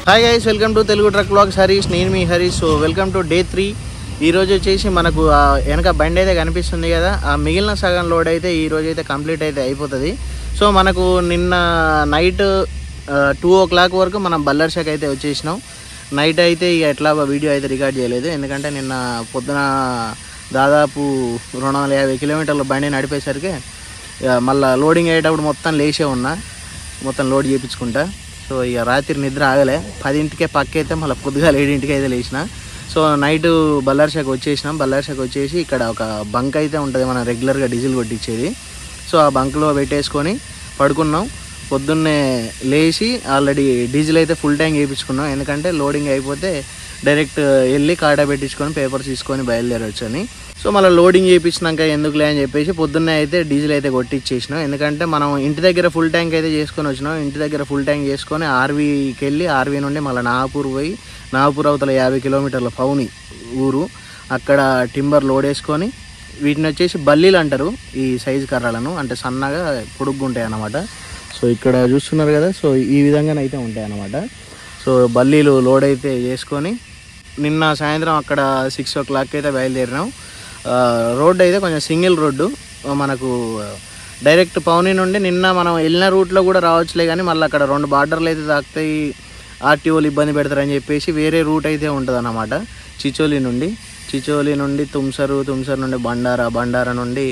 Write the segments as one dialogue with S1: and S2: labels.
S1: Hi guys, welcome to Telugu truck vlogs Harish. నేను మీ Harish. So welcome to day 3. ఈరోజు వచ్చేసి మనకు వెనక బండి అయితే కనిపిస్తుంది కదా, ఆ మిగిలిన సగం లోడ్ అయితే ఈరోజు అయితే కంప్లీట్ అయితే అయిపోతుంది. సో మనకు నిన్న నైట్ 2 o'clock వరకు మనం బల్లర్షాక్ అయితే వచ్చేసినాం. నైట్ అయితే ఇక ఎట్లా వీడియో అయితే రికార్డ్ చేయలేదు, ఎందుకంటే నిన్న పొద్దున దాదాపు 250 కిలోమీటర్ల బండి నడిపేసరికి మళ్ళీ లోడింగ్ అయ్యేటప్పుడు మొత్తం లేచే ఉన్నా, మొత్తం లోడ్ చేయించుకుంటా. సో ఇక రాత్రి నిద్ర ఆగలే. 10ంటికే పక్కైతే మళ్ళీ పొద్దుగా 7ంటికి అయితే లేచిన. సో నైట్ బల్లార్షాక్ వచ్చేసినాం. బల్లార్షాక్ వచ్చేసి ఇక్కడ ఒక బంక్ అయితే ఉంటుంది, మనం రెగ్యులర్గా డీజిల్ కొట్టించేది. సో ఆ బంక్లో పెట్టేసుకొని పడుకున్నాం. పొద్దున్నే లేచి ఆల్రెడీ డీజిల్ అయితే ఫుల్ ట్యాంక్ వేయించుకున్నాం, ఎందుకంటే లోడింగ్ అయిపోతే డైరెక్ట్ వెళ్ళి కాటా పెట్టించుకొని పేపర్స్ తీసుకొని బయలుదేరవచ్చు అని. సో మళ్ళీ లోడింగ్ చేయించినాక ఎందుకులే అని చెప్పేసి పొద్దున్నే అయితే డీజిల్ అయితే కొట్టించేసినాం. ఎందుకంటే మనం ఇంటి దగ్గర ఫుల్ ట్యాంక్ అయితే చేసుకొని వచ్చినాం. ఇంటి దగ్గర ఫుల్ ట్యాంక్ చేసుకొని ఆర్వీకి వెళ్ళి ఆర్వీ నుండి మళ్ళీ నాగపూర్ పోయి, నాగపూర్ అవతల 50 కిలోమీటర్ల పౌని ఊరు, అక్కడ టింబర్ లోడ్ వేసుకొని వీటిని వచ్చేసి బల్లీలు అంటారు ఈ సైజు కర్రలను, అంటే సన్నగా పొడుగ్గా ఉంటాయి అన్నమాట. సో ఇక్కడ చూస్తున్నారు కదా, సో ఈ విధంగానైతే ఉంటాయి అన్నమాట. సో బల్లీలు లోడ్ అయితే చేసుకొని నిన్న సాయంత్రం అక్కడ 6 o'clock అయితే బయలుదేరినాం. రోడ్డు అయితే కొంచెం సింగిల్ రోడ్డు, మనకు డైరెక్ట్ పౌని నుండి నిన్న మనం వెళ్ళిన రూట్లో కూడా రావచ్చులే, కానీ మళ్ళీ అక్కడ 2 బార్డర్లు అయితే తాకుతాయి, ఆర్టీఓలు ఇబ్బంది పెడతారని చెప్పేసి వేరే రూట్ అయితే ఉంటుంది అన్నమాట. చిచోలి నుండి తుమ్సరు నుండి బండారా నుండి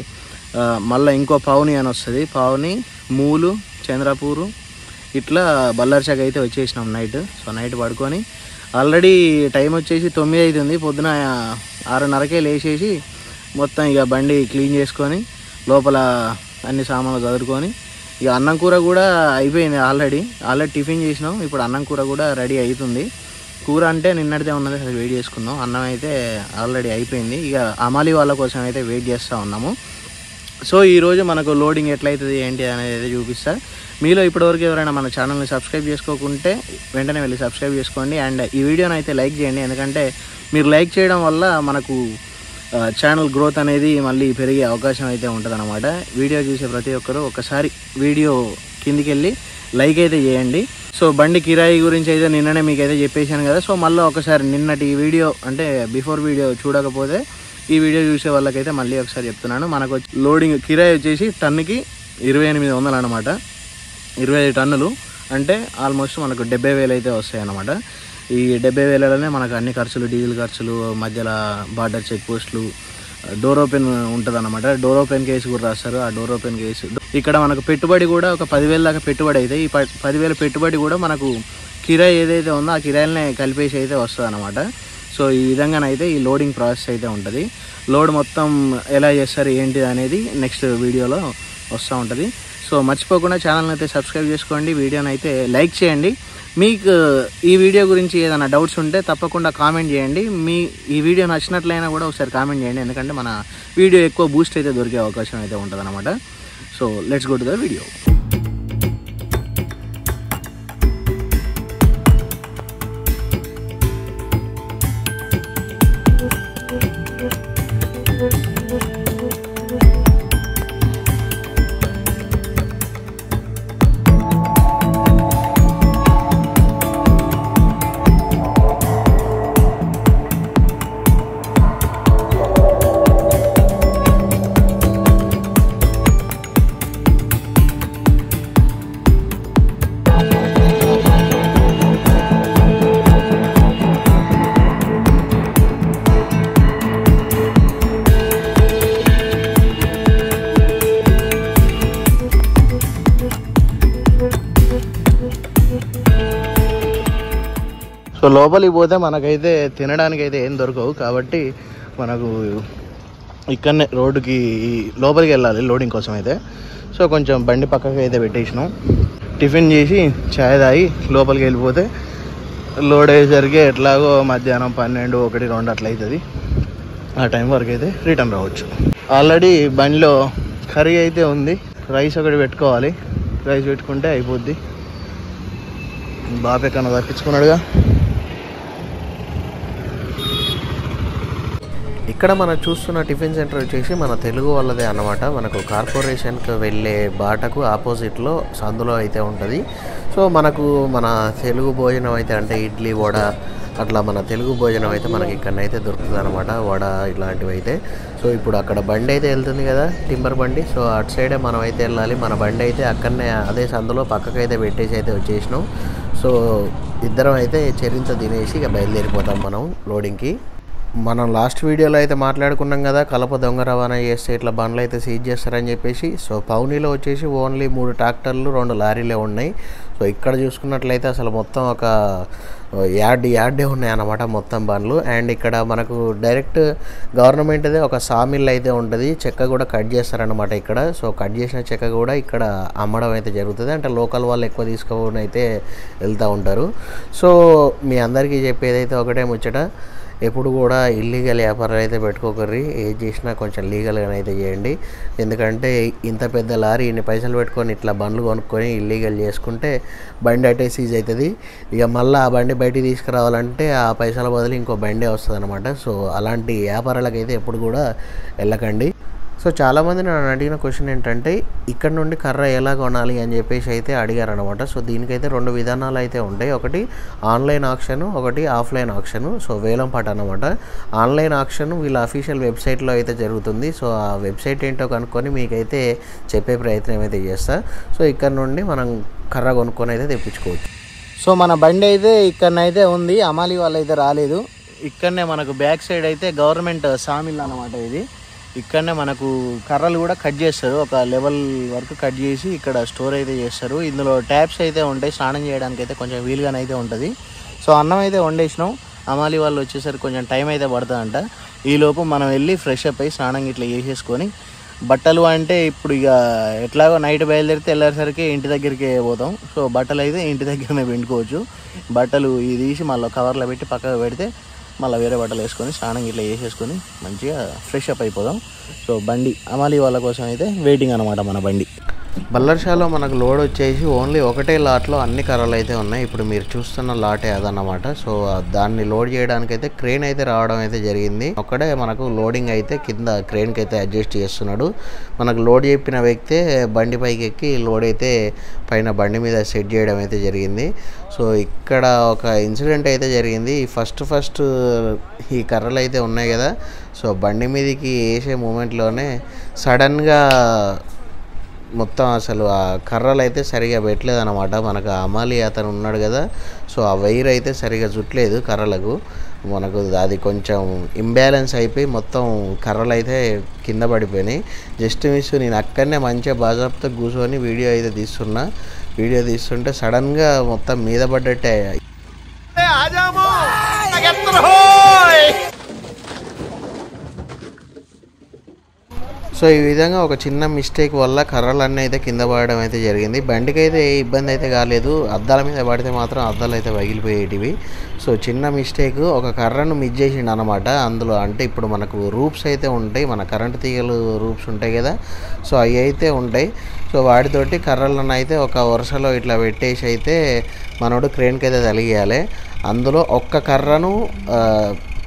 S1: మళ్ళీ ఇంకో పౌని అని వస్తుంది, పౌని, మూలు, చంద్రపూరు, ఇట్లా బల్లార్షాక్ అయితే వచ్చేసినాం నైట్. సో నైట్ పడుకొని ఆల్రెడీ టైం వచ్చేసి 9 అవుతుంది. పొద్దున 6:30కే లేచేసి మొత్తం ఇక బండి క్లీన్ చేసుకొని లోపల అన్ని సామాన్లు చదువుకొని ఇక అన్నం కూర కూడా అయిపోయింది. ఆల్రెడీ టిఫిన్ చేసినాం. ఇప్పుడు అన్నం కూర కూడా రెడీ అవుతుంది. కూర అంటే నిన్నటిదే ఉన్నది, అది వెయిట్ చేసుకున్నాం. అన్నం అయితే ఆల్రెడీ అయిపోయింది. ఇక అమాలి వాళ్ళ కోసం అయితే వెయిట్ చేస్తూ ఉన్నాము. సో ఈరోజు మనకు లోడింగ్ ఎట్లయితుంది ఏంటి అనేది అయితే చూపిస్తా. మీలో ఇప్పటివరకు ఎవరైనా మన ఛానల్ని సబ్స్క్రైబ్ చేసుకోకుంటే వెంటనే వెళ్ళి సబ్స్క్రైబ్ చేసుకోండి. అండ్ ఈ వీడియోని అయితే లైక్ చేయండి, ఎందుకంటే మీరు లైక్ చేయడం వల్ల మనకు ఛానల్ గ్రోత్ అనేది మళ్ళీ పెరిగే అవకాశం అయితే ఉంటుంది అన్నమాట. వీడియో చూసే ప్రతి ఒక్కరూ ఒకసారి వీడియో కిందికి వెళ్ళి లైక్ అయితే చేయండి. సో బండి కిరాయి గురించి అయితే నిన్ననే మీకు అయితే చెప్పేశాను కదా. సో మళ్ళీ ఒకసారి నిన్నటి వీడియో అంటే బిఫోర్ వీడియో చూడకపోతే ఈ వీడియో చూసే వాళ్ళకైతే మళ్ళీ ఒకసారి చెప్తున్నాను. మనకు లోడింగ్ కిరాయి వచ్చేసి టన్నుకి 2800 అనమాట. 25 టన్నులు అంటే ఆల్మోస్ట్ మనకు 70,000 అయితే వస్తాయి అన్నమాట. ఈ 70,000లోనే మనకు అన్ని ఖర్చులు, డీజిల్ ఖర్చులు, మధ్యలో బార్డర్ చెక్ పోస్టులు, డోర్ ఓపెన్ ఉంటుంది అన్నమాట. డోర్ ఓపెన్ కేసు కూడా రాస్తారు. ఆ డోర్ ఓపెన్ కేసు ఇక్కడ మనకు పెట్టుబడి కూడా ఒక 10,000 దాకా పెట్టుబడి అయితే, ఈ 10,000 పెట్టుబడి కూడా మనకు కిరాయి ఏదైతే ఉందో ఆ కిరాయిలనే కలిపేసి అయితే వస్తుంది అన్నమాట. సో ఈ విధంగానైతే ఈ లోడింగ్ ప్రాసెస్ అయితే ఉంటుంది. లోడ్ మొత్తం ఎలా చేస్తారు ఏంటి అనేది నెక్స్ట్ వీడియోలో వస్తూ ఉంటుంది. సో మర్చిపోకుండా ఛానల్ని అయితే సబ్స్క్రైబ్ చేసుకోండి, వీడియోని అయితే లైక్ చేయండి. మీకు ఈ వీడియో గురించి ఏదైనా డౌట్స్ ఉంటే తప్పకుండా కామెంట్ చేయండి. ఈ వీడియో నచ్చినట్లయినా కూడా ఒకసారి కామెంట్ చేయండి, ఎందుకంటే మన వీడియో ఎక్కువ బూస్ట్ అయితే దొరికే అవకాశం అయితే ఉంటుంది అన్నమాట. So let's go to the video. So లోపలికి పోతే మనకైతే తినడానికి అయితే ఏం దొరకవు, కాబట్టి మనకు ఇక్కడనే రోడ్డుకి లోపలికి వెళ్ళాలి లోడింగ్ కోసం అయితే. సో కొంచెం బండి పక్కకి అయితే పెట్టేసినాం. టిఫిన్ చేసి చాయ్ తాగి లోపలికి వెళ్ళిపోతే లోడ్ అయ్యేసరికి ఎట్లాగో మధ్యాహ్నం 12, 1, 2 అట్లా అవుతుంది. ఆ టైం వరకు అయితే రిటర్న్ రావచ్చు. ఆల్రెడీ బండిలో కర్రీ అయితే ఉంది, రైస్ ఒకటి పెట్టుకోవాలి. రైస్ పెట్టుకుంటే అయిపోద్ది. బాపే కన్నా తప్పించుకున్నాడుగా. ఇక్కడ మనం చూస్తున్న టిఫిన్ సెంటర్ వచ్చేసి మన తెలుగు వాళ్ళదే అన్నమాట. మనకు కార్పొరేషన్కి వెళ్ళే బాటకు ఆపోజిట్లో సందులో అయితే ఉంటుంది. సో మనకు మన తెలుగు భోజనం అయితే అంటే ఇడ్లీ వడ అట్లా మన తెలుగు భోజనం అయితే మనకి ఇక్కడనైతే దొరుకుతుంది అనమాట. వడ ఇలాంటివి అయితే. సో ఇప్పుడు అక్కడ బండి అయితే వెళ్తుంది కదా, టింబర్ బండి. సో అటు సైడే మనం అయితే వెళ్ళాలి. మన బండి అయితే అక్కడనే అదే సందులో పక్కకైతే పెట్టేసి అయితే వచ్చేసినాం. సో ఇద్దరం అయితే చెరింత తినేసి ఇక బయలుదేరిపోతాం మనం లోడింగ్కి. మనం లాస్ట్ వీడియోలో అయితే మాట్లాడుకున్నాం కదా, కలప దొంగ రవాణా చేస్తే ఇట్లా బండ్లు అయితే సీజ్ చేస్తారని చెప్పేసి. సో పౌనీలో వచ్చేసి ఓన్లీ 3 ట్రాక్టర్లు 2 లారీలే ఉన్నాయి. సో ఇక్కడ చూసుకున్నట్లయితే అసలు మొత్తం ఒక యార్డే ఉన్నాయి అన్నమాట మొత్తం బండ్లు. అండ్ ఇక్కడ మనకు డైరెక్ట్ గవర్నమెంట్దే ఒక సామిల్ అయితే ఉంటుంది. చెక్క కూడా కట్ చేస్తారనమాట ఇక్కడ. సో కట్ చేసిన చెక్క కూడా ఇక్కడ అమ్మడం అయితే జరుగుతుంది. అంటే లోకల్ వాళ్ళు ఎక్కువ తీసుకొని అయితే వెళ్తూ ఉంటారు. సో మీ అందరికీ చెప్పేదైతే ఒకటే ముచ్చట, ఎప్పుడు కూడా ఇల్లీగల్ వ్యాపారాలు అయితే పెట్టుకోకర్రి. ఏది చేసినా కొంచెం లీగల్గానే అయితే చేయండి. ఎందుకంటే ఇంత పెద్ద లారీ ఇన్ని పైసలు పెట్టుకొని ఇట్లా బండ్లు కొనుక్కొని ఇల్లీగల్ చేసుకుంటే బండి అటే సీజ్ అవుతుంది. ఇక మళ్ళీ ఆ బండి బయటికి తీసుకురావాలంటే ఆ పైసల బదులు ఇంకో బండే వస్తుంది అనమాట. సో అలాంటి వ్యాపారాలకైతే ఎప్పుడు కూడా వెళ్ళకండి. సో చాలామంది నన్ను అడిగిన క్వశ్చన్ ఏంటంటే ఇక్కడ నుండి కర్ర ఎలా కొనాలి అని చెప్పేసి అయితే అడిగారనమాట. సో దీనికైతే 2 విధానాలు అయితే ఉంటాయి. ఒకటి ఆన్లైన్ ఆప్షన్, ఒకటి ఆఫ్లైన్ ఆప్షన్. సో వేలంపాట అనమాట. ఆన్లైన్ ఆప్షన్ వీళ్ళ అఫీషియల్ వెబ్సైట్లో అయితే జరుగుతుంది. సో ఆ వెబ్సైట్ ఏంటో కనుక్కొని మీకైతే చెప్పే ప్రయత్నం అయితే చేస్తా. సో ఇక్కడ నుండి మనం కర్ర కొనుక్కొని అయితే తెప్పించుకోవచ్చు. సో మన బండి అయితే ఇక్కడనైతే ఉంది. అమాలి వాళ్ళు అయితే రాలేదు. ఇక్కడనే మనకు బ్యాక్ సైడ్ అయితే గవర్నమెంట్ సామిల్ అనమాట. ఇది ఇక్కడనే మనకు కర్రలు కూడా కట్ చేస్తారు. ఒక లెవెల్ వరకు కట్ చేసి ఇక్కడ స్టోర్ అయితే చేస్తారు. ఇందులో ట్యాప్స్ అయితే ఉంటాయి. స్నానం చేయడానికి అయితే కొంచెం వీలుగానే అయితే ఉంటుంది. సో అన్నం అయితే వండేసినాం. అమాలి వాళ్ళు వచ్చేసరికి కొంచెం టైం అయితే పడుతుందంట. ఈలోపు మనం వెళ్ళి ఫ్రెష్ అప్ అయ్యి స్నానం ఇట్లా చేసేసుకొని బట్టలు అంటే ఇప్పుడు ఇక ఎట్లాగో నైట్ బయలుదేరితే వెళ్ళేసరికి ఇంటి దగ్గరికి పోతాం. సో బట్టలు అయితే ఇంటి దగ్గరనే పెట్టుకోవచ్చు. బట్టలు ఇది తీసి మళ్ళీ కవర్లో పెట్టి పక్కకు పెడితే మళ్ళీ వేరే బట్టలు వేసుకొని స్నానం ఇట్లా వేసేసుకొని మంచిగా ఫ్రెష్ అప్ అయిపోదాం. సో బండి అమాలి వాళ్ళ కోసం అయితే వెయిటింగ్ అనమాట మన బండి. బల్లర్షాలో మనకు లోడ్ వచ్చేసి ఓన్లీ ఒకటే లాట్లో అన్ని కర్రలు అయితే ఉన్నాయి. ఇప్పుడు మీరు చూస్తున్న లాటే అదన్నమాట. సో దాన్ని లోడ్ చేయడానికి అయితే క్రేన్ అయితే రావడం అయితే జరిగింది. ఒక్కడే మనకు లోడింగ్ అయితే కింద క్రేన్కి అయితే అడ్జస్ట్ చేస్తున్నాడు. మనకు లోడ్ చెప్పిన వ్యక్తే బండి పైకి ఎక్కి లోడ్ అయితే పైన బండి మీద సెట్ చేయడం అయితే జరిగింది. సో ఇక్కడ ఒక ఇన్సిడెంట్ అయితే జరిగింది. ఫస్ట్ ఈ కర్రలు అయితే ఉన్నాయి కదా, సో బండి మీదకి వేసే మూమెంట్లోనే సడన్గా మొత్తం అసలు ఆ కర్రలు అయితే సరిగా పెట్టలేదు అనమాట. మనకు అమాలి అతను ఉన్నాడు కదా, సో ఆ వైర్ అయితే సరిగా చుట్టలేదు కర్రలకు. మనకు అది కొంచెం ఇంబ్యాలెన్స్ అయిపోయి మొత్తం కర్రలు అయితే కింద పడిపోయినాయి. జస్ట్ మిస్ నేను అక్కడనే మంచిగా బాజాబ్తో కూర్చొని వీడియో అయితే తీస్తున్నా. వీడియో తీస్తుంటే సడన్గా మొత్తం మీద పడ్డట్టే. సో ఈ విధంగా ఒక చిన్న మిస్టేక్ వల్ల కర్రలన్నీ అయితే కింద పడడం అయితే జరిగింది. బండికి అయితే ఏ ఇబ్బంది అయితే కాలేదు. అద్దాల మీద పడితే మాత్రం అద్దాలు అయితే పగిలిపోయేటివి. సో చిన్న మిస్టేక్, ఒక కర్రను మిస్ చేసిండు అనమాట. అందులో అంటే ఇప్పుడు మనకు రూప్స్ అయితే ఉంటాయి, మన కరెంటు తీగలు రూప్స్ ఉంటాయి కదా, సో అవి అయితే ఉంటాయి. సో వాటితోటి కర్రలను అయితే ఒక వరుసలో ఇట్లా పెట్టేసి అయితే మనోడు క్రేన్కి అయితే తలిగేయాలి. అందులో ఒక్క కర్రను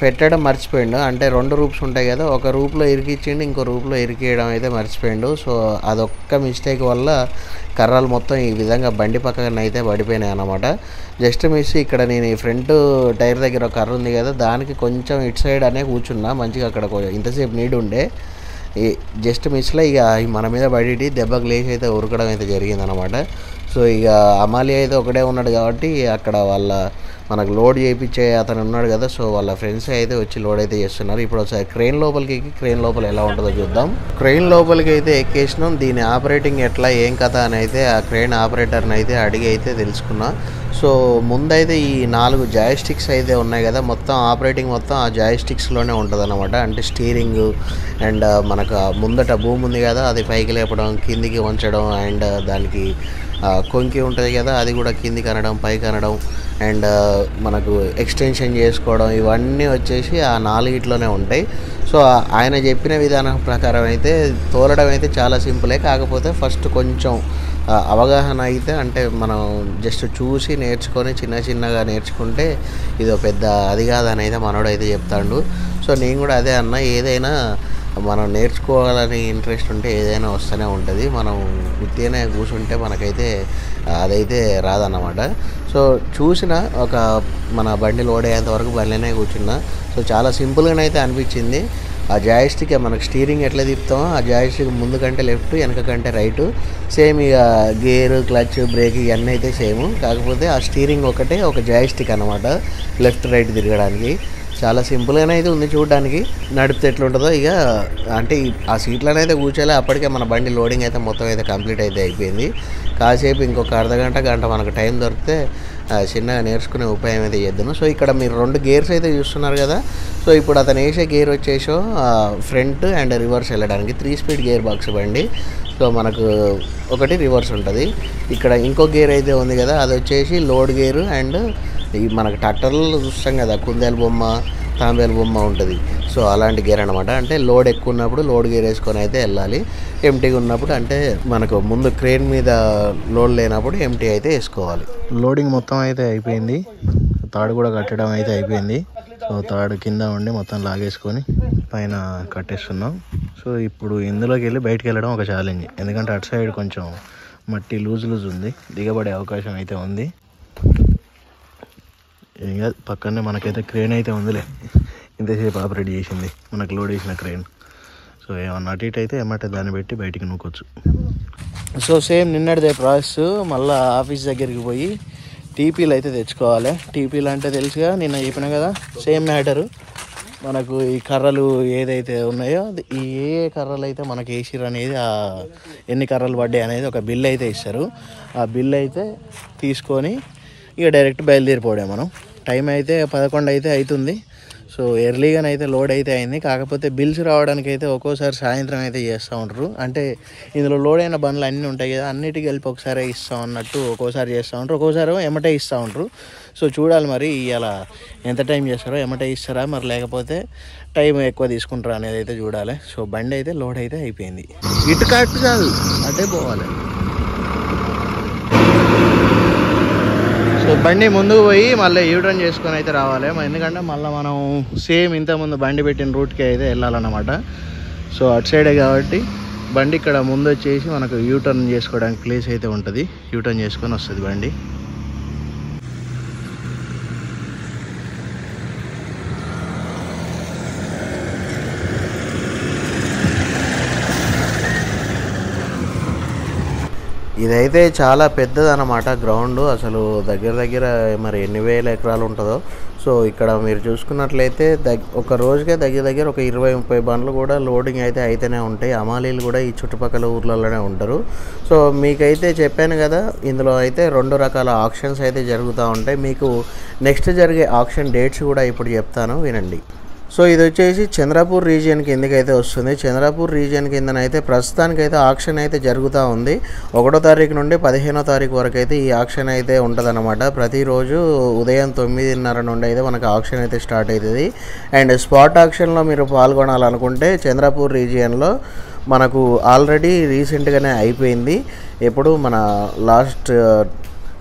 S1: పెట్టడం మర్చిపోయిండు. అంటే 2 రూప్స్ ఉంటాయి కదా, ఒక రూప్లో ఇరికిచ్చిండు, ఇంకో రూప్లో ఇరికేయడం అయితే మర్చిపోయిండు. సో అదొక్క మిస్టేక్ వల్ల కర్రలు మొత్తం ఈ విధంగా బండి పక్కన అయితే పడిపోయినాయి అన్నమాట. జస్ట్ మిస్ ఇక్కడ నేను ఈ ఫ్రంట్ టైర్ దగ్గర ఒక కర్ర ఉంది కదా, దానికి కొంచెం ఇటు సైడ్ అనే కూర్చున్నా. మంచిగా అక్కడ ఇంతసేపు నీడ్ ఉండే. ఈ జస్ట్ మిస్లో ఇక మన మీద పడి దెబ్బకు లేచి అయితే ఉరకడం అయితే జరిగిందనమాట. సో ఇక అమాలి అయితే ఒకటే ఉన్నాడు కాబట్టి అక్కడ వాళ్ళ మనకు లోడ్ చేయించే అతను ఉన్నాడు కదా, సో వాళ్ళ ఫ్రెండ్స్ అయితే వచ్చి లోడ్ అయితే చేస్తున్నారు. ఇప్పుడు ఒకసారి క్రెయిన్ లోపలికి ఎక్కి క్రెయిన్ లోపల ఎలా ఉంటుందో చూద్దాం. క్రెయిన్ లోపలికి అయితే ఎక్కేసినాం. దీని ఆపరేటింగ్ ఎట్లా ఏం కథ అని అయితే ఆ క్రెయిన్ ఆపరేటర్ని అయితే అడిగి అయితే తెలుసుకున్నా. సో ముందైతే ఈ 4 జాయిస్టిక్స్ అయితే ఉన్నాయి కదా, మొత్తం ఆపరేటింగ్ మొత్తం ఆ జాయిస్టిక్స్లోనే ఉంటుంది అనమాట. అంటే స్టీరింగ్ అండ్ మనకు ముందట భూమి ఉంది కదా, అది పైకి లేపడం, కిందికి ఉంచడం, అండ్ దానికి కొంకి ఉంటుంది కదా, అది కూడా కిందికి అనడం, పైకి అనడం, అండ్ మనకు ఎక్స్టెన్షన్ చేసుకోవడం, ఇవన్నీ వచ్చేసి ఆ 4 ఉంటాయి. సో ఆయన చెప్పిన విధానం ప్రకారం అయితే తోలడం అయితే చాలా సింపులే. కాకపోతే ఫస్ట్ కొంచెం అవగాహన అయితే అంటే మనం జస్ట్ చూసి నేర్చుకొని చిన్నగా నేర్చుకుంటే ఇది పెద్ద అది కాదని అయితే మనోడైతే చెప్తాడు. సో నేను కూడా అదే అన్న, ఏదైనా మనం నేర్చుకోవాలని ఇంట్రెస్ట్ ఉంటే ఏదైనా వస్తూనే ఉంటుంది. మనం ఉత్తిగానే కూర్చుంటే మనకైతే అదైతే రాదన్నమాట. సో చూసిన ఒక మన బండి లోడ్ అయ్యేంత వరకు బండిలోనే కూర్చున్నా. సో చాలా సింపుల్గానైతే అనిపించింది. ఆ జాయిస్టిక్ మనకు స్టీరింగ్ ఎట్లా తిప్పుతామో ఆ జాయిస్టిక్ ముందు కంటే లెఫ్ట్, వెనక కంటే రైటు సేమ్. ఇక గేర్, క్లచ్, బ్రేక్ ఇవన్నీ అయితే సేమ్. కాకపోతే ఆ స్టీరింగ్ ఒకటే ఒక జాయిస్టిక్ అన్నమాట, లెఫ్ట్ రైట్ తిరగడానికి. చాలా సింపుల్గానే అయితే ఉంది చూడడానికి. నడిపితే ఎట్లుంటుందో ఇక అంటే ఆ సీట్లోనే అయితే కూర్చోలే. అప్పటికే మన బండి లోడింగ్ అయితే మొత్తం అయితే కంప్లీట్ అయితే అయిపోయింది. కాసేపు ఇంకొక గంట మనకు టైం దొరికితే చిన్నగా నేర్చుకునే ఉపాయం అయితే చేద్దాను. సో ఇక్కడ మీరు 2 గేర్స్ అయితే చూస్తున్నారు కదా. సో ఇప్పుడు అతను వేసే గేర్ వచ్చేసో ఫ్రంట్ అండ్ రివర్స్ వెళ్ళడానికి 3 స్పీడ్ గేర్ బాక్స్ బండి. సో మనకు ఒకటి రివర్స్ ఉంటుంది. ఇక్కడ ఇంకో గేర్ అయితే ఉంది కదా, అది వచ్చేసి లోడ్ గేరు. అండ్ ఈ మనకు ట్రాక్టర్లో చూస్తాం కదా కుందేలు బొమ్మ, తాంబేలు బొమ్మ ఉంటుంది. సో అలాంటి గేర్ అనమాట. అంటే లోడ్ ఎక్కువ ఉన్నప్పుడు లోడ్ గేర్ వేసుకొని అయితే వెళ్ళాలి. ఎంటీగా ఉన్నప్పుడు అంటే మనకు ముందు క్రేన్ మీద లోడ్ లేనప్పుడు ఎంటీ అయితే వేసుకోవాలి. లోడింగ్ మొత్తం అయితే అయిపోయింది. తాడు కూడా కట్టడం అయితే అయిపోయింది. సో తాడు కింద ఉండి మొత్తం లాగేసుకొని పైన కట్టేస్తున్నాం. సో ఇప్పుడు ఇందులోకి వెళ్ళి బయటికి వెళ్ళడం ఒక ఛాలెంజ్. ఎందుకంటే అటు సైడ్ కొంచెం మట్టి లూజ్ ఉంది, దిగబడే అవకాశం అయితే ఉంది. ఏం కాదు, పక్కనే మనకైతే క్రేన్ అయితే ఉందిలే, ఇంతసేపు ఆపరేట్ చేసింది మనకు లోడ్ వేసిన క్రేన్. సో ఏమన్నా అటు ఇటు అయితే ఏమంటే దాన్ని పెట్టి బయటికి నూకొచ్చు. సో సేమ్ నిన్నటిదే ప్రాసెస్. మళ్ళీ ఆఫీస్ దగ్గరికి పోయి టీపీలు అయితే తెచ్చుకోవాలి. టీపీలు అంటే తెలుసుగా, నిన్న చెప్పినా కదా, సేమ్ మ్యాటరు. మనకు ఈ కర్రలు ఏదైతే ఉన్నాయో ఈ ఏ కర్రలు అయితే మనకి వేసిరు అనేది, ఎన్ని కర్రలు పడ్డాయి అనేది ఒక బిల్ అయితే ఇస్తారు. ఆ బిల్ అయితే తీసుకొని ఇక డైరెక్ట్ బయలుదేరిపోవడే మనం. టైం అయితే 11 అయితే అవుతుంది. సో ఎర్లీగానైతే లోడ్ అయితే అయింది. కాకపోతే బిల్స్ రావడానికి అయితే ఒక్కోసారి సాయంత్రం అయితే చేస్తూ ఉంటారు. అంటే ఇందులో లోడ్ అయిన బండ్లు అన్నీ ఉంటాయి కదా, అన్నిటికీ కలిపి ఒకసారి ఇస్తాం అన్నట్టు ఒక్కోసారి చేస్తూ ఉంటారు, ఒక్కోసారి ఎమ్మటే ఇస్తూ ఉంటారు. సో చూడాలి మరి ఇలా ఎంత టైం చేస్తారో, ఎమ్మటే ఇస్తారా మరి లేకపోతే టైం ఎక్కువ తీసుకుంటారా అనేది అయితే చూడాలి. సో బండి అయితే లోడ్ అయితే అయిపోయింది. ఇటు కట్టు కాదు, అటే పోవాలి. సో బండి ముందుకు పోయి మళ్ళీ యూటర్న్ చేసుకొని అయితే రావాలి. ఎందుకంటే మళ్ళీ మనం సేమ్ ఇంతకుముందు బండి పెట్టిన రూట్కి అయితే వెళ్ళాలన్నమాట. సో అటు సైడే కాబట్టి బండి ఇక్కడ ముందు వచ్చేసి మనకు యూటర్న్ చేసుకోవడానికి ప్లేస్ అయితే ఉంటుంది. యూటర్న్ చేసుకొని వస్తుంది బండి. ఇదైతే చాలా పెద్దదన్నమాట గ్రౌండ్. అసలు దగ్గర మరి ఎన్ని వేల ఎకరాలు ఉంటుందో. సో ఇక్కడ మీరు చూసుకున్నట్లయితే ఒక రోజుకే దగ్గర ఒక 20-30 బండ్లు కూడా లోడింగ్ అయితే అయితేనే ఉంటాయి. అమాలీలు కూడా ఈ చుట్టుపక్కల ఊర్లలోనే ఉంటారు. సో మీకైతే చెప్పాను కదా, ఇందులో అయితే 2 రకాల ఆక్షన్స్ అయితే జరుగుతూ ఉంటాయి. మీకు నెక్స్ట్ జరిగే ఆక్షన్ డేట్స్ కూడా ఇప్పుడు చెప్తాను, వినండి. సో ఇది వచ్చేసి చంద్రపూర్ రీజియన్ కిందకైతే వస్తుంది. చంద్రపూర్ రీజియన్ కిందనైతే ప్రస్తుతానికైతే ఆక్షన్ అయితే జరుగుతూ ఉంది. 1వ తారీఖు నుండి 15వ తారీఖు వరకు అయితే ఈ ఆక్షన్ అయితే ఉంటుందన్నమాట. ప్రతిరోజు ఉదయం 9:30 నుండి అయితే మనకు ఆక్షన్ అయితే స్టార్ట్ అవుతుంది. అండ్ స్పాట్ ఆక్షన్లో మీరు పాల్గొనాలనుకుంటే చంద్రపూర్ రీజియన్లో మనకు ఆల్రెడీ రీసెంట్గానే అయిపోయింది. ఎప్పుడు మన లాస్ట్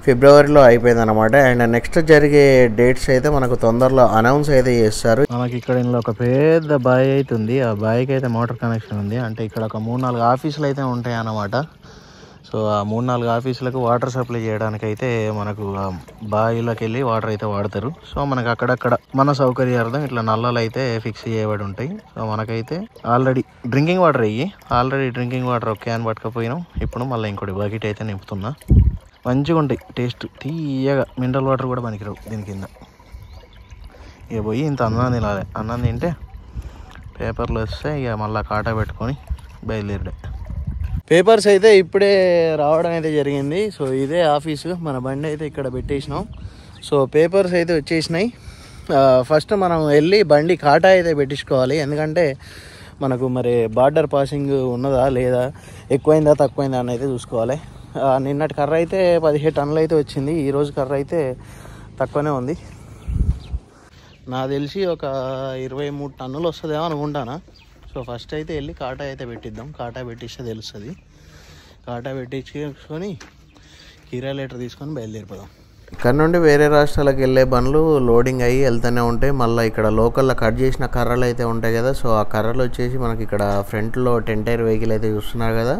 S1: ఫిబ్రవరిలో అయిపోయింది అనమాట. అండ్ నెక్స్ట్ జరిగే డేట్స్ అయితే మనకు తొందరలో అనౌన్స్ అయితే చేస్తారు. మనకి ఇక్కడ ఇందులో ఒక పెద్ద బావి అయితే ఉంది. ఆ బావికి అయితే మోటార్ కనెక్షన్ ఉంది. అంటే ఇక్కడ ఒక 3-4 ఆఫీసులు అయితే ఉంటాయి అన్నమాట. సో ఆ 3-4 ఆఫీసులకు వాటర్ సప్లై చేయడానికి అయితే మనకు బావిలోకి వెళ్ళి వాటర్ అయితే వాడతారు. సో మనకు అక్కడక్కడ మన సౌకర్యార్థం ఇట్లా నల్లలు అయితే ఫిక్స్ చేయబడి ఉంటాయి. సో మనకైతే ఆల్రెడీ డ్రింకింగ్ వాటర్ ఒక క్యాన్ పట్టుకపోయినాం. ఇప్పుడు మళ్ళీ ఇంకోటి బకెట్ అయితే నింపుతున్నా. మంచిగా ఉంటాయి, టేస్ట్ తీయగా. మినరల్ వాటర్ కూడా పనికిరావు దీని కింద. ఇక పోయి ఇంత అన్నం తినాలి. అన్నం తింటే పేపర్లు వస్తే ఇక మళ్ళీ కాటా పెట్టుకొని బయలుదేరడే. పేపర్స్ అయితే ఇప్పుడే రావడం అయితే జరిగింది. సో ఇదే ఆఫీసు, మన బండి అయితే ఇక్కడ పెట్టేసినాం. సో పేపర్స్ అయితే వచ్చేసినాయి. ఫస్ట్ మనం వెళ్ళి బండి కాటా అయితే పెట్టించుకోవాలి. ఎందుకంటే మనకు మరి బార్డర్ పాసింగ్ ఉన్నదా లేదా, ఎక్కువైందా తక్కువైందా అని అయితే చూసుకోవాలి. నిన్నటి కర్ర అయితే 17 టన్నులు అయితే వచ్చింది. ఈరోజు కర్ర అయితే తక్కువనే ఉంది. నాకు తెలిసి ఒక 23 టన్నులు వస్తుందేమో అనుకుంటానా. సో ఫస్ట్ అయితే వెళ్ళి కాటా అయితే పెట్టిద్దాం. కాటా పెట్టిస్తే తెలుస్తుంది. కాటా పెట్టించుకొని కిరాయి లీటర్ తీసుకొని బయలుదేరిపోదాం. ఇక్కడ నుండి వేరే రాష్ట్రాలకు వెళ్ళే బండ్లు లోడింగ్ అయ్యి వెళ్తూనే ఉంటాయి. మళ్ళీ ఇక్కడ లోకల్లో కట్ చేసిన కర్రలు అయితే ఉంటాయి కదా, సో ఆ కర్రలు వచ్చేసి మనకి ఇక్కడ ఫ్రంట్లో 10 టైర్ వెహికల్ అయితే చూస్తున్నారు కదా,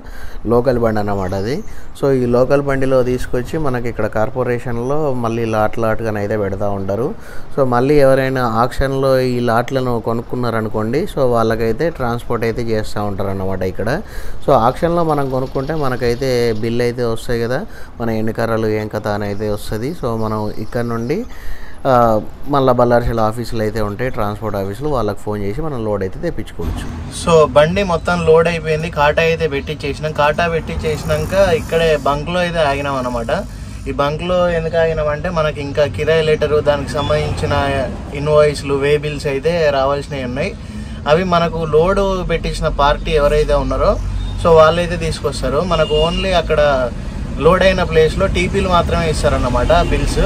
S1: లోకల్ బండి అన్నమాట అది. సో ఈ లోకల్ బండిలో తీసుకొచ్చి మనకి ఇక్కడ కార్పొరేషన్లో మళ్ళీ లాట్గా అయితే పెడతా ఉంటారు. సో మళ్ళీ ఎవరైనా ఆక్షన్లో ఈ లాట్లను కొనుక్కున్నారనుకోండి, సో వాళ్ళకైతే ట్రాన్స్పోర్ట్ అయితే చేస్తూ ఉంటారు అన్నమాట ఇక్కడ. సో ఆక్షన్లో మనం కొనుక్కుంటే మనకైతే బిల్ అయితే వస్తాయి కదా, మన ఎన్ని కర్రలు ఏం కథ అని అయితే వస్తుంది. సో మనం ఇక్కడ నుండి మళ్ళీ బల్లార్షల ఆఫీసులు అయితే ఉంటాయి, ట్రాన్స్పోర్ట్ ఆఫీసులు, వాళ్ళకి ఫోన్ చేసి మనం లోడ్ అయితే తెప్పించుకోవచ్చు. సో బండి మొత్తం లోడ్ అయిపోయింది, కాటా అయితే పెట్టించేసినాం. కాటా పెట్టించేసినాక ఇక్కడే బంక్లో అయితే ఆగినాం అనమాట. ఈ బంక్లో ఎందుకు ఆగినామంటే మనకి ఇంకా కిరాయి లెటరు, దానికి సంబంధించిన ఇన్వాయిస్లు, వే బిల్స్ అయితే రావాల్సినవి ఉన్నాయి. అవి మనకు లోడ్ పెట్టించిన పార్టీ ఎవరైతే ఉన్నారో సో వాళ్ళైతే తీసుకొస్తారు. మనకు ఓన్లీ అక్కడ లోడ్ అయిన ప్లేస్లో టీపీలు మాత్రమే ఇస్తారన్నమాట బిల్స్.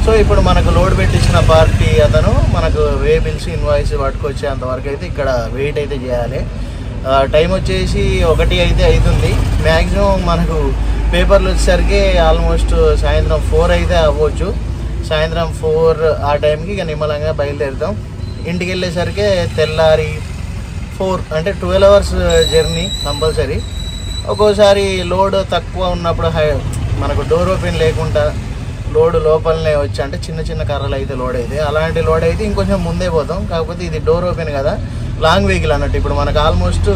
S1: సో ఇప్పుడు మనకు లోడ్ పెట్టించిన పార్టీ అతను మనకు వే బిల్స్, ఇన్వాయిస్ పట్టుకొచ్చేంతవరకు అయితే ఇక్కడ వెయిట్ అయితే చేయాలి. టైం వచ్చేసి 1 అయితే అవుతుంది. మ్యాక్సిమం మనకు పేపర్లు వచ్చేసరికి ఆల్మోస్ట్ సాయంత్రం 4 అయితే అవ్వచ్చు. సాయంత్రం 4 ఆ టైంకి ఇక నిమ్మలంగా బయలుదేరుతాం. ఇంటికి వెళ్ళేసరికి తెల్లారి 4 అంటే 12 అవర్స్ జర్నీ కంపల్సరీ. ఒక్కోసారి లోడ్ తక్కువ ఉన్నప్పుడు మనకు డోర్ ఓపెన్ లేకుండా లోడ్ లోపలనే వచ్చి, అంటే చిన్న చిన్న కర్రలు అయితే లోడ్ అయితే, అలాంటి లోడ్ అయితే ఇంకొంచెం ముందే పోతాం. కాకపోతే ఇది డోర్ ఓపెన్ కదా, లాంగ్ వెహికల్ అన్నట్టు. ఇప్పుడు మనకు ఆల్మోస్ట్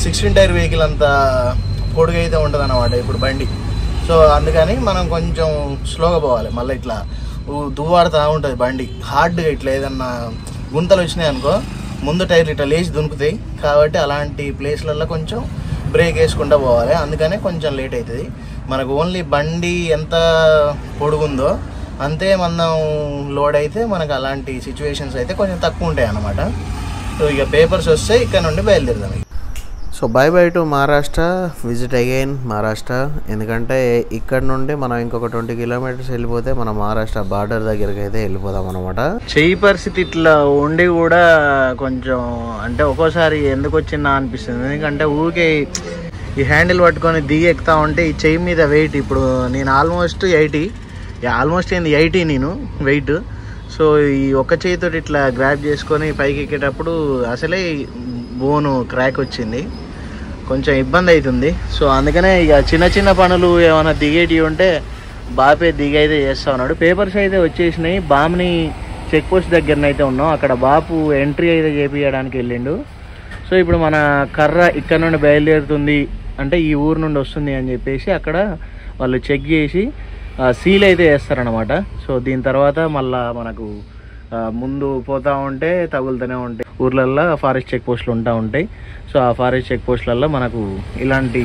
S1: 16 టైర్ వెహికల్ అంత పొడుగు అయితే ఉంటుంది అన్నమాట ఇప్పుడు బండి. సో అందుకని మనం కొంచెం స్లోగా పోవాలి. మళ్ళీ ఇట్లా దువ్వాడుతూ ఉంటుంది బండి హార్డ్గా. ఇట్లా ఏదన్నా గుంతలు వచ్చినాయి అనుకో, ముందు టైర్లు ఇట్లా లేచి దునుకుతాయి. కాబట్టి అలాంటి ప్లేస్లలో కొంచెం బ్రేక్ వేసుకుంటూ పోవాలి. అందుకనే కొంచెం లేట్ అవుతుంది. మనకు ఓన్లీ బండి ఎంత పొడుగుందో అంతే మనం లోడ్ అయితే మనకు అలాంటి సిచ్యువేషన్స్ అయితే కొంచెం తక్కువ ఉంటాయి అన్నమాట. సో ఇక పేపర్స్ వస్తే ఇక్కడ నుండి బయలుదేరుదాం. So bye to Maharashtra, visit again Maharashtra. ఎందుకంటే ఇక్కడ నుండి మనం ఇంకొక 20 కిలోమీటర్స్ వెళ్ళిపోతే మనం మహారాష్ట్ర బార్డర్ దగ్గరికి అయితే వెళ్ళిపోదాం అనమాట. చెయ్యి పరిస్థితి ఇట్లా ఉండి కూడా కొంచెం అంటే ఒక్కోసారి ఎందుకు వచ్చిందా అనిపిస్తుంది. ఎందుకంటే ఊరికే ఈ హ్యాండిల్ పట్టుకొని దిగి ఎక్కుతా ఉంటే ఈ చెయ్యి మీద వెయిట్, ఇప్పుడు నేను ఆల్మోస్ట్ 80 నేను వెయిట్. సో ఈ ఒక్క చేయితో ఇట్లా గ్రాబ్ చేసుకొని పైకి ఎక్కేటప్పుడు అసలే బోను క్రాక్ వచ్చింది, కొంచెం ఇబ్బంది అవుతుంది. సో అందుకనే ఇక చిన్న పనులు ఏమైనా దిగేటివి ఉంటే బాపే దిగి అయితే చేస్తూ ఉన్నాడు. పేపర్స్ అయితే వచ్చేసినాయి. బామ్ని చెక్ పోస్ట్ దగ్గరనైతే ఉన్నాం. అక్కడ బాపు ఎంట్రీ అయితే చేపించడానికి వెళ్ళిండు. సో ఇప్పుడు మన కర్ర ఇక్కడ నుండి బయలుదేరుతుంది అంటే ఈ ఊరు నుండి వస్తుంది అని చెప్పేసి అక్కడ వాళ్ళు చెక్ చేసి సీల్ అయితే వేస్తారనమాట. సో దీని తర్వాత మళ్ళీ మనకు ముందు పోతూ ఉంటే తగులుతూనే ఉంటాయి. ఊర్లల్లో ఫారెస్ట్ చెక్ పోస్టులు ఉంటాయి. సో ఆ ఫారెస్ట్ చెక్ పోస్టులలో మనకు ఇలాంటి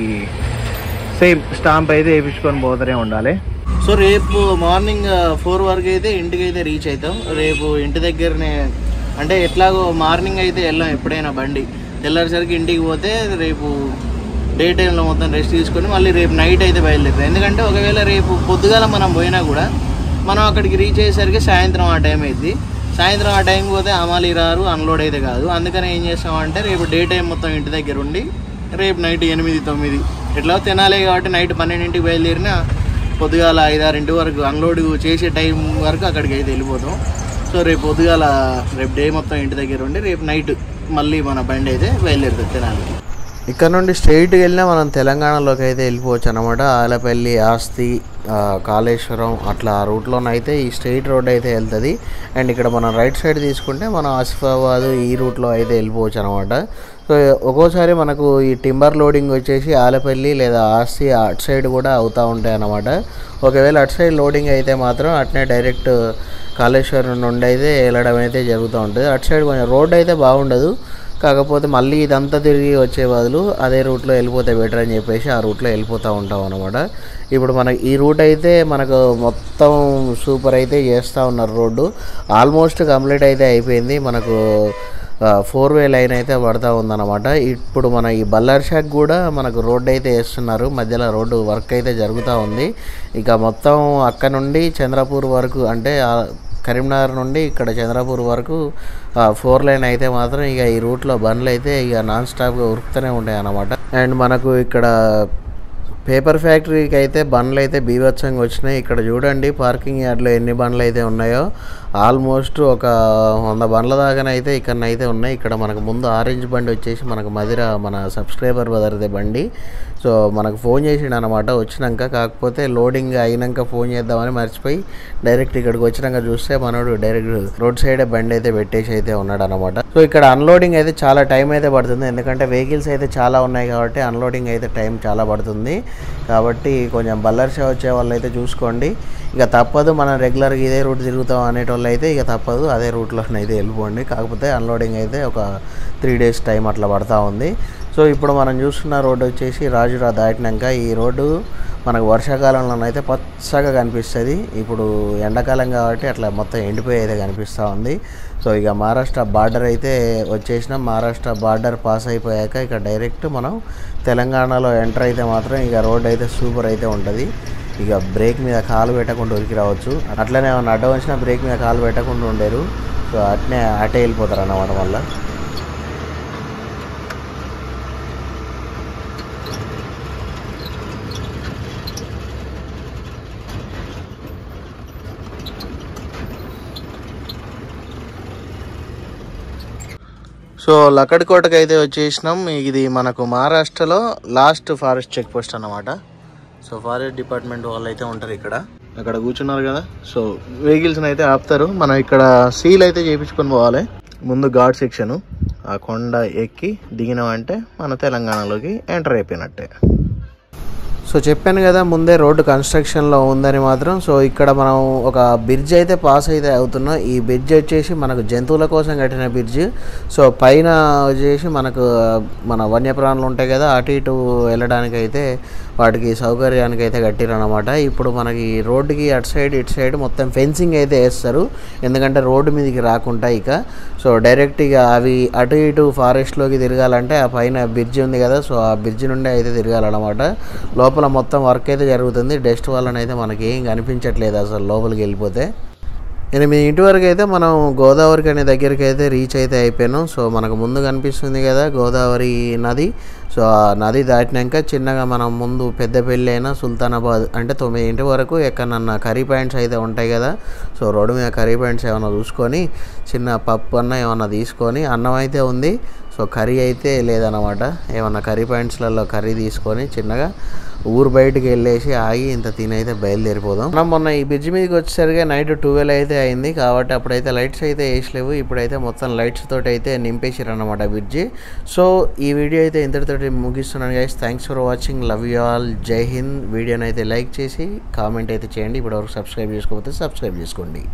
S1: సేమ్ స్టాంప్ అయితే వేయించుకొని పోతూనే ఉండాలి. సో రేపు మార్నింగ్ 4 వరకు అయితే ఇంటికి అయితే రీచ్ అవుతాం. రేపు ఇంటి దగ్గరనే అంటే ఎట్లాగో మార్నింగ్ అయితే వెళ్ళాం ఎప్పుడైనా బండి. తెల్లారిసరికి ఇంటికి పోతే రేపు డే టైంలో మొత్తం రెస్ట్ తీసుకొని మళ్ళీ రేపు నైట్ అయితే బయలుదేరుతాం. ఎందుకంటే ఒకవేళ రేపు పొద్దుగాల మనం పోయినా కూడా మనం అక్కడికి రీచ్ అయ్యేసరికి సాయంత్రం ఆ టైం అవుతుంది. సాయంత్రం ఆ టైంకి పోతే అమాలి రారు, అన్లోడ్ అయితే కాదు. అందుకని ఏం చేస్తామంటే రేపు డే టైం మొత్తం ఇంటి దగ్గర ఉండి రేపు నైట్ 8-9 ఎట్లా తినాలి కాబట్టి నైట్ 12ంటికి బయలుదేరిన పొద్దుగాల 5-6 వరకు అన్లోడ్ చేసే టైం వరకు అక్కడికి అయితే వెళ్ళిపోతాం. సో రేపు పొద్దుగాల రేపు డే మొత్తం ఇంటి దగ్గర ఉండి రేపు నైట్ మళ్ళీ మన బండి అయితే బయలుదేరుతుంది తినాలి. ఇక్కడ నుండి స్ట్రైట్గా వెళ్ళినా మనం తెలంగాణలోకి అయితే వెళ్ళిపోవచ్చు అనమాట. ఆలపల్లి, ఆస్తి, కాళేశ్వరం అట్లా ఆ రూట్లోనైతే ఈ స్ట్రైట్ రోడ్ అయితే వెళ్తుంది. అండ్ ఇక్కడ మనం రైట్ సైడ్ తీసుకుంటే మనం ఆసిఫాబాద్ ఈ రూట్లో అయితే వెళ్ళిపోవచ్చు అనమాట. సో ఒక్కోసారి మనకు ఈ టింబర్ లోడింగ్ వచ్చేసి ఆలపల్లి లేదా ఆస్తి అటు సైడ్ కూడా అవుతూ ఉంటాయి అన్నమాట. ఒకవేళ అటు సైడ్ లోడింగ్ అయితే మాత్రం అట్నే డైరెక్ట్ కాళేశ్వరం నుండి అయితే వెళ్ళడం అయితే జరుగుతూ ఉంటుంది. అటు సైడ్ కొంచెం రోడ్ అయితే బాగుండదు. కాకపోతే మళ్ళీ ఇదంతా తిరిగి వచ్చే బదులు అదే రూట్లో వెళ్ళిపోతే బెటర్ అని చెప్పేసి ఆ రూట్లో వెళ్ళిపోతూ ఉంటాం అనమాట. ఇప్పుడు మనకి ఈ రూట్ అయితే మనకు మొత్తం సూపర్ అయితే చేస్తూ ఉన్నారు. రోడ్డు ఆల్మోస్ట్ కంప్లీట్ అయితే అయిపోయింది. మనకు 4-వే లైన్ అయితే పడుతూ ఉందన్నమాట. ఇప్పుడు మన ఈ బల్లార్షాక్ కూడా మనకు రోడ్డు అయితే వేస్తున్నారు. మధ్యలో రోడ్డు వర్క్ అయితే జరుగుతూ ఉంది. ఇక మొత్తం అక్కడ నుండి చంద్రపూర్ వరకు అంటే కరీంనగర్ నుండి ఇక్కడ చంద్రపూర్ వరకు 4 లైన్ అయితే మాత్రం ఇక ఈ రూట్లో బండ్లు అయితే ఇక నాన్ స్టాప్గా ఉరుకుతూనే ఉంటాయి అన్నమాట. అండ్ మనకు ఇక్కడ పేపర్ ఫ్యాక్టరీకి అయితే బండ్లు అయితే బీభత్సంగా వచ్చినాయి. ఇక్కడ చూడండి పార్కింగ్ యార్డ్లో ఎన్ని బండ్లు అయితే ఉన్నాయో, ఆల్మోస్ట్ ఒక 100 బండ్ల దాకానైతే ఇక్కడనైతే ఉన్నాయి. ఇక్కడ మనకు ముందు ఆరెంజ్ బండి వచ్చేసి మనకు మదిర మన సబ్స్క్రైబర్ బదర్దే బండి. సో మనకు ఫోన్ చేసిండు అనమాట వచ్చినాక. కాకపోతే లోడింగ్ అయినాక ఫోన్ చేద్దామని మర్చిపోయి డైరెక్ట్ ఇక్కడికి వచ్చినాక చూస్తే మనోడు డైరెక్ట్ రోడ్ సైడే బండి అయితే పెట్టేసి అయితే ఉన్నాడు అనమాట. సో ఇక్కడ అన్లోడింగ్ అయితే చాలా టైం అయితే పడుతుంది, ఎందుకంటే వెహికల్స్ అయితే చాలా ఉన్నాయి కాబట్టి అన్లోడింగ్ అయితే టైం చాలా పడుతుంది. కాబట్టి కొంచెం బల్లర్షా వచ్చే వాళ్ళు అయితే చూసుకోండి. ఇక తప్పదు, మనం రెగ్యులర్గా ఇదే రూట్ తిరుగుతాం అనేటోళ్ళు అయితే ఇక తప్పదు, అదే రూట్లోనైతే వెళ్ళిపోండి. కాకపోతే అన్లోడింగ్ అయితే ఒక 3 days టైం అట్లా పడుతూ ఉంది. సో ఇప్పుడు మనం చూస్తున్న రోడ్డు వచ్చేసి రాజురా దాటినాక ఈ రోడ్డు మనకు వర్షాకాలంలోనైతే పచ్చగా కనిపిస్తుంది. ఇప్పుడు ఎండాకాలం కాబట్టి అట్లా మొత్తం ఎండిపోయి అయితే కనిపిస్తూ ఉంది. సో ఇక మహారాష్ట్ర బార్డర్ అయితే వచ్చేసినాం. మహారాష్ట్ర బార్డర్ పాస్ అయిపోయాక ఇక డైరెక్ట్ మనం తెలంగాణలో ఎంటర్ అయితే మాత్రం ఇక రోడ్ అయితే సూపర్ అయితే ఉంటుంది. ఇక బ్రేక్ మీద కాలు పెట్టకుండా ఉరికి రావచ్చు. అట్లనే ఏమన్నా అడ్డం వచ్చినా బ్రేక్ మీద కాలు పెట్టకుండా ఉండేరు. సో అట్నే అటే వెళ్ళిపోతారు అన్నమాట. వల్ల సో లక్కడికోటకి అయితే వచ్చేసినాం. ఇది మనకు మహారాష్ట్రలో లాస్ట్ ఫారెస్ట్ చెక్ పోస్ట్ అన్నమాట. సో ఫారెస్ట్ డిపార్ట్మెంట్ వాళ్ళు అయితే ఉంటారు ఇక్కడ. అక్కడ కూర్చున్నారు కదా, సో వెహికల్స్ని అయితే ఆపుతారు. మనం ఇక్కడ సీల్ అయితే చేయించుకొని పోవాలి. ముందు ఘాట్ సెక్షన్, ఆ కొండ ఎక్కి దిగినామంటే మన తెలంగాణలోకి ఎంటర్ అయిపోయినట్టే. సో చెప్పాను కదా ముందే రోడ్డు కన్స్ట్రక్షన్లో ఉందని మాత్రం. సో ఇక్కడ మనం ఒక బ్రిడ్జ్ అయితే పాస్ అయితే అవుతున్నాం. ఈ బ్రిడ్జ్ వచ్చేసి మనకు జంతువుల కోసం కట్టిన బ్రిడ్జ్. సో పైన వచ్చేసి మనకు మన వన్యప్రాణులు ఉంటాయి కదా, అటు ఇటు వెళ్ళడానికి అయితే వాటికి సౌకర్యానికి అయితే కట్టిరన్నమాట. ఇప్పుడు మనకి రోడ్డుకి అటు సైడ్ ఇటు సైడ్ మొత్తం ఫెన్సింగ్ అయితే వేస్తారు, ఎందుకంటే రోడ్డు మీదకి రాకుండా. ఇక సో డైరెక్ట్ ఇక అవి అటు ఇటు ఫారెస్ట్లోకి తిరగాలంటే ఆ పైన బ్రిడ్జ్ ఉంది కదా, సో ఆ బ్రిడ్జ్ నుండి అయితే తిరగాలన్నమాట. లోపల మొత్తం వర్క్ అయితే జరుగుతుంది. డస్ట్ వలన అయితే మనకి ఏం కనిపించట్లేదు అసలు లోపలికి వెళ్ళిపోతే. 8 ఇంటి వరకు అయితే మనం గోదావరికి అనే దగ్గరికి అయితే రీచ్ అయితే అయిపోయాను. సో మనకు ముందు కనిపిస్తుంది కదా గోదావరి నది. సో ఆ నది దాటినాక చిన్నగా మనం ముందు పెద్దపల్లి అయినా సుల్తానాబాద్ అంటే 9 ఇంటి వరకు ఎక్కడన్నా కర్రీ పాయింట్స్ అయితే ఉంటాయి కదా. సో రోడ్డు మీద కర్రీ పాయింట్స్ ఏమైనా చూసుకొని చిన్న పప్పు అన్న ఏమన్నా తీసుకొని, అన్నం అయితే ఉంది సో కర్రీ అయితే లేదన్నమాట. ఏమన్నా కర్రీ పాయింట్స్లలో కర్రీ తీసుకొని చిన్నగా ఊరు బయటికి వెళ్ళేసి ఆగి ఇంత తినైతే బయలుదేరిపోదాం. మనం మొన్న ఈ బ్రిడ్జ్ మీదకి వచ్చేసరికి నైట్ 12 అయితే అయింది కాబట్టి అప్పుడైతే లైట్స్ అయితే వేసలేవు. ఇప్పుడైతే మొత్తం లైట్స్ తోటి అయితే నింపేసారు అన్నమాట బ్రిడ్జ్. సో ఈ వీడియో అయితే ఇంతటితోటి ముగిస్తున్నాను guys. Thanks for watching, love you all, జై హింద్. వీడియోని అయితే లైక్ చేసి కామెంట్ అయితే చేయండి. ఇప్పటివరకు సబ్స్క్రైబ్ చేసుకోకపోతే సబ్స్క్రైబ్ చేసుకోండి.